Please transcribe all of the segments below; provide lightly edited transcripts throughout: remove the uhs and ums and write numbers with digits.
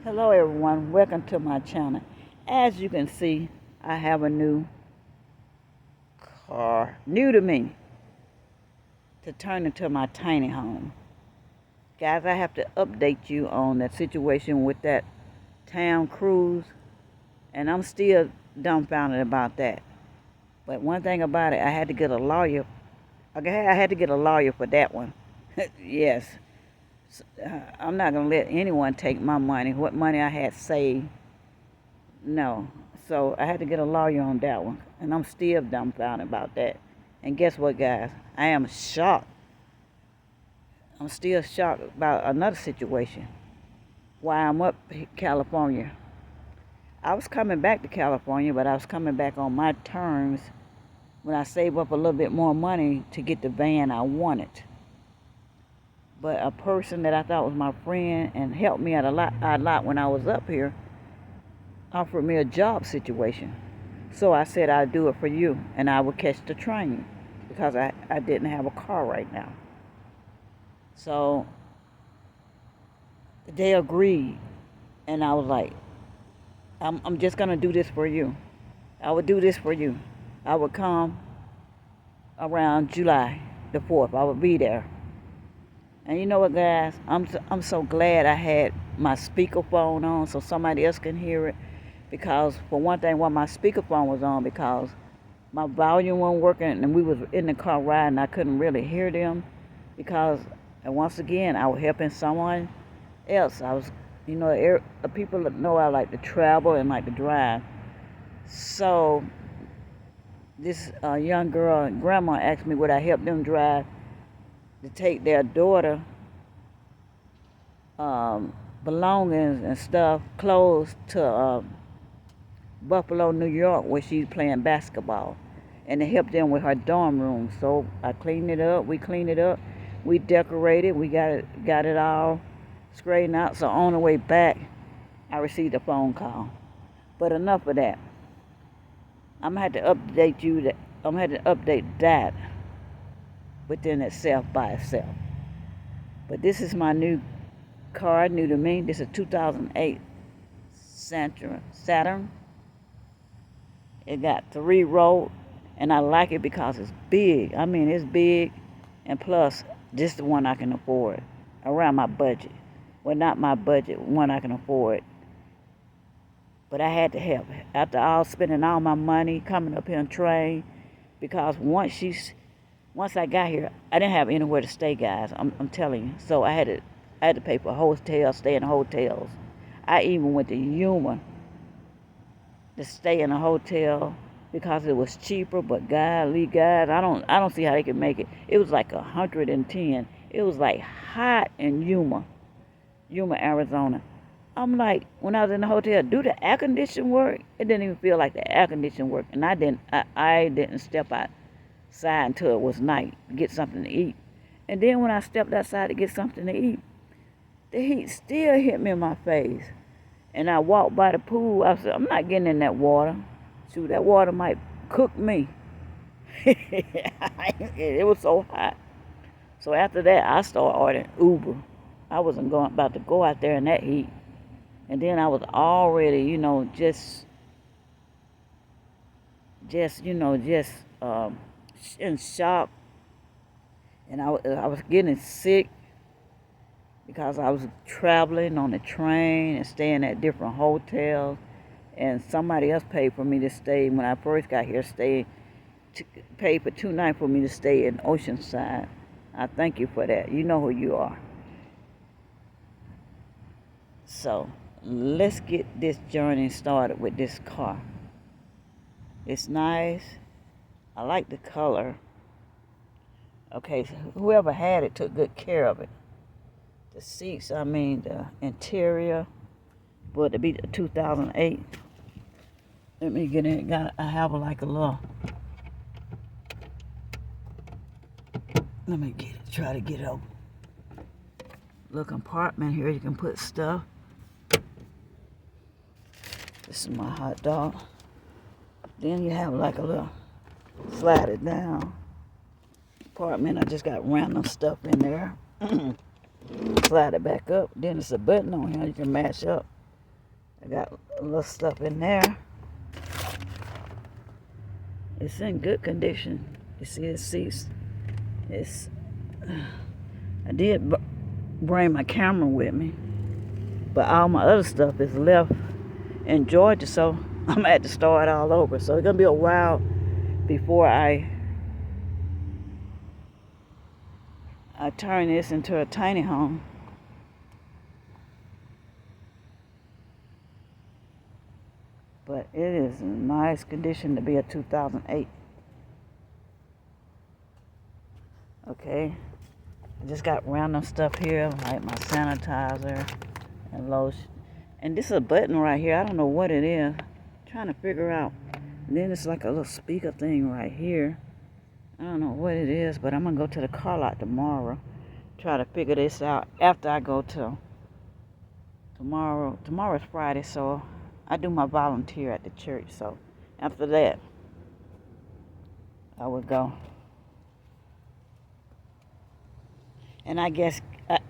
Hello everyone, welcome to my channel. As you can see, I have a new car, new to me, to turn into my tiny home. Guys, I have to update you on that situation with that town cruise, and I'm still dumbfounded about that. But one thing about it, I had to get a lawyer. Okay, I had to get a lawyer for that one. Yes, I'm not going to let anyone take my money, what money I had saved. No. So I had to get a lawyer on that one. And I'm still dumbfounded about that. And guess what, guys? I am shocked. I'm still shocked about another situation. Why I'm up in California. I was coming back to California, but I was coming back on my terms when I saved up a little bit more money to get the van I wanted. But a person that I thought was my friend and helped me out a lot when I was up here offered me a job situation. So I said I'd do it for you and I would catch the train because I didn't have a car right now. So they agreed and I was like, I'm just going to do this for you. I would do this for you. I would come around July the 4th. I would be there. And you know what, guys? I'm so glad I had my speakerphone on so somebody else can hear it. Because for one thing, while my speakerphone was on, because my volume wasn't working and we was in the car riding, I couldn't really hear them. Because, and once again, I was helping someone else. I was, people that know I like to travel and like to drive. So this young girl and grandma asked me would I help them drive to take their daughter belongings and stuff, clothes to Buffalo, New York, where she's playing basketball, and to help them with her dorm room. So I cleaned it up. We cleaned it up. We decorated. We got it all straightened out. So on the way back, I received a phone call. But enough of that. I'm gonna have to update you. I'm gonna have to update that within itself by itself. But this is my new car, new to me. This is a 2008 Saturn. It got 3-row, and I like it because it's big. I mean, it's big, and plus, this is the one I can afford around my budget. Well, not my budget, one I can afford. But I had to help. After all spending all my money coming up here on train, because once I got here, I didn't have anywhere to stay, guys. I'm telling you. So I had to pay for hotels, stay in hotels. I even went to Yuma to stay in a hotel because it was cheaper. But golly, guys, I don't see how they could make it. It was like 110. It was like hot in Yuma, Arizona. I'm like, when I was in the hotel, do the air conditioning work? It didn't even feel like the air conditioning work, and I didn't step outside until it was night to get something to eat. And then when I stepped outside to get something to eat, the heat still hit me in my face. And I walked by the pool. I said, I'm not getting in that water. Shoot, that water might cook me. It was so hot. So after that, I started ordering Uber. I wasn't about to go out there in that heat. And then I was already, just in shock. And I was getting sick because I was traveling on the train and staying at different hotels. And somebody else paid for me to stay when I first got here, paid for 2 nights for me to stay in Oceanside. I thank you for that. You know who you are. So let's get this journey started with this car. It's nice. I like the color. Okay, so whoever had it took good care of it. The seats, the interior, but to be 2008. Let me get in. I have like a little. Let me try to get it open. Little compartment here. You can put stuff. This is my hot dog. Then you have like a little slide it down compartment. I just got random stuff in there. Slide it back up. Then it's a button on here you can mash up I got a little stuff in there. It's in good condition. You see the seats. I did bring my camera with me, but all my other stuff is left in Georgia, so I'm gonna have to start all over. So it's gonna be a while before I turn this into a tiny home. But it is in nice condition to be a 2008. Okay, I just got random stuff here, like my sanitizer and lotion. And this is a button right here. I don't know what it is. I'm trying to figure out. And then it's like a little speaker thing right here. I don't know what it is, but I'm going to go to the car lot tomorrow. Try to figure this out after I go to tomorrow. Tomorrow's Friday, so I do my volunteer at the church. So after that, I would go. And I guess,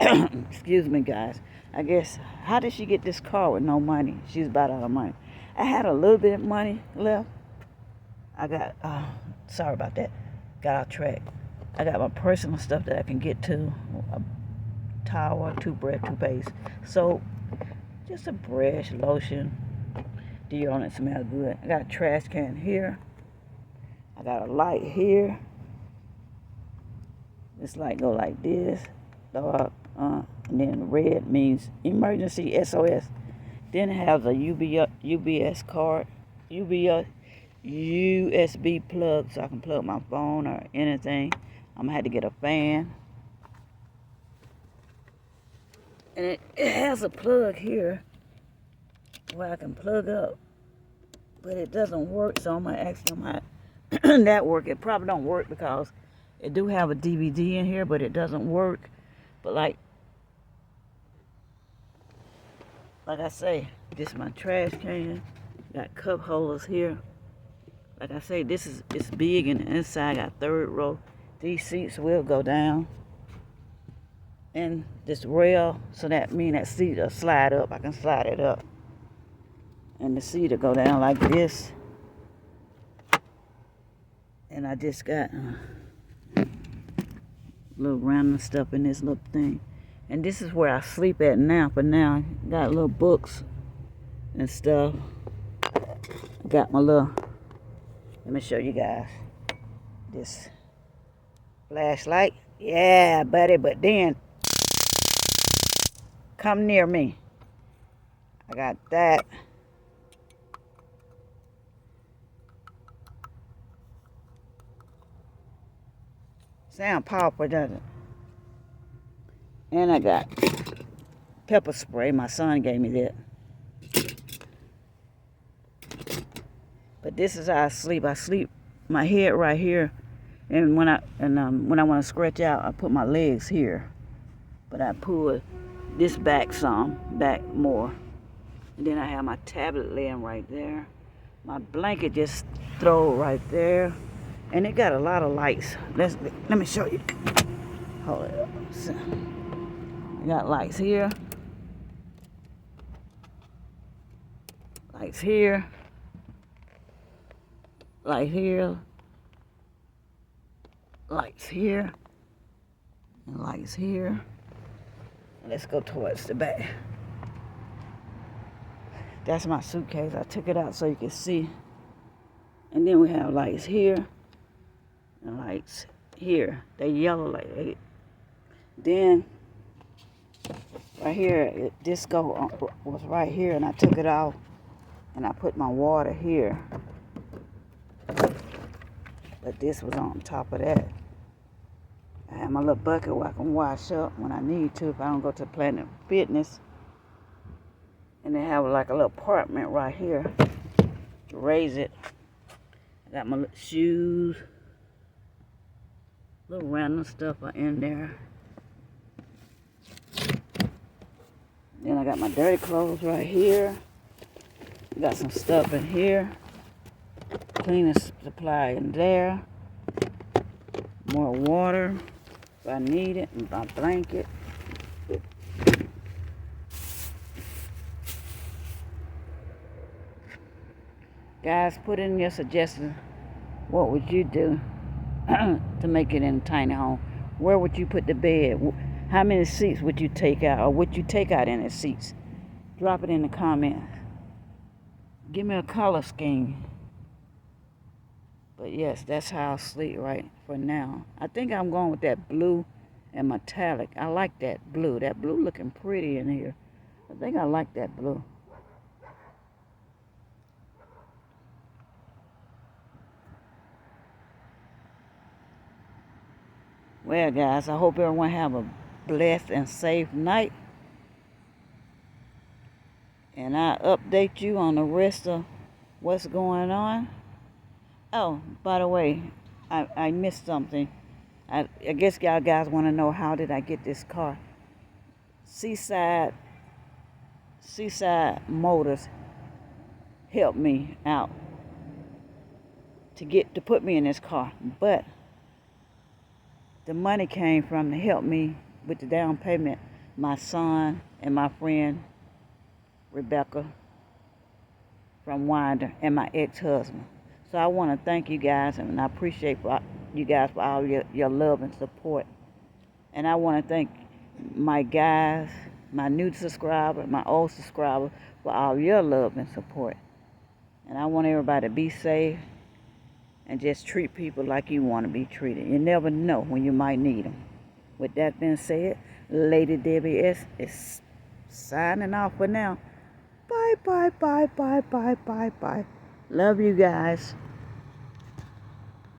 excuse me, guys. I guess, how did she get this car with no money? She's about out of money. I had a little bit of money left. I got, sorry about that. Got off track. I got my personal stuff that I can get to. A towel, toothbrush, toothpaste, soap, just a brush, lotion, deodorant smells good. I got a trash can here. I got a light here. This light go like this. Dark, and then red means emergency SOS. Then it has a UBS card, USB plug, so I can plug my phone or anything. I'm gonna have to get a fan. And it has a plug here where I can plug up, but it doesn't work, so I'm gonna ask them how that work. It probably don't work because it do have a DVD in here, but it doesn't work. But like I say, this is my trash can. Got cup holders here. Like I say, it's big, and the inside got third row. These seats will go down. And this rail, so that means that seat will slide up. I can slide it up. And the seat will go down like this. And I just got little random stuff in this little thing. And this is where I sleep at now. For now, got little books and stuff. I got my little, let me show you guys this flashlight. Yeah, buddy, but then come near me. I got that. Sound powerful, doesn't it? And I got pepper spray. My son gave me that. But this is how I sleep. I sleep my head right here, and when I want to stretch out, I put my legs here. But I pull this back more, and then I have my tablet laying right there. My blanket just throw right there, and it got a lot of lights. Let me show you. Hold it up. I got lights here, lights here, light here, lights here, and lights here. Let's go towards the back. That's my suitcase. I took it out so you can see. And then we have lights here and lights here. They yellow like. Then right here, this was right here, and I took it off, and I put my water here. But this was on top of that. I have my little bucket where I can wash up when I need to if I don't go to Planet Fitness. And they have like a little apartment right here to raise it. I got my shoes, little random stuff are in there. Then I got my dirty clothes right here. Got some stuff in here. Cleaning supply in there. More water if I need it. And my blanket. Guys, put in your suggestions. What would you do to make it in a tiny home? Where would you put the bed? How many seats would you take out? Or would you take out any seats? Drop it in the comments. Give me a color scheme. But yes, that's how I'll sleep right for now. I think I'm going with that blue and metallic. I like that blue. That blue looking pretty in here. I think I like that blue. Well, guys, I hope everyone have a blessed and safe night. And I'll update you on the rest of what's going on. Oh, by the way, I missed something. I guess y'all guys want to know, how did I get this car? Seaside Motors helped me out to put me in this car, but the money came from to help me with the down payment. My son and my friend Rebecca from Winder and my ex-husband. So I want to thank you guys, and I appreciate you guys for all your love and support. And I want to thank my guys, my new subscriber, my old subscriber, for all your love and support. And I want everybody to be safe and just treat people like you want to be treated. You never know when you might need them. With that being said, Lady Debbie S is signing off for now. Bye, bye, bye, bye, bye, bye, bye. Love you guys.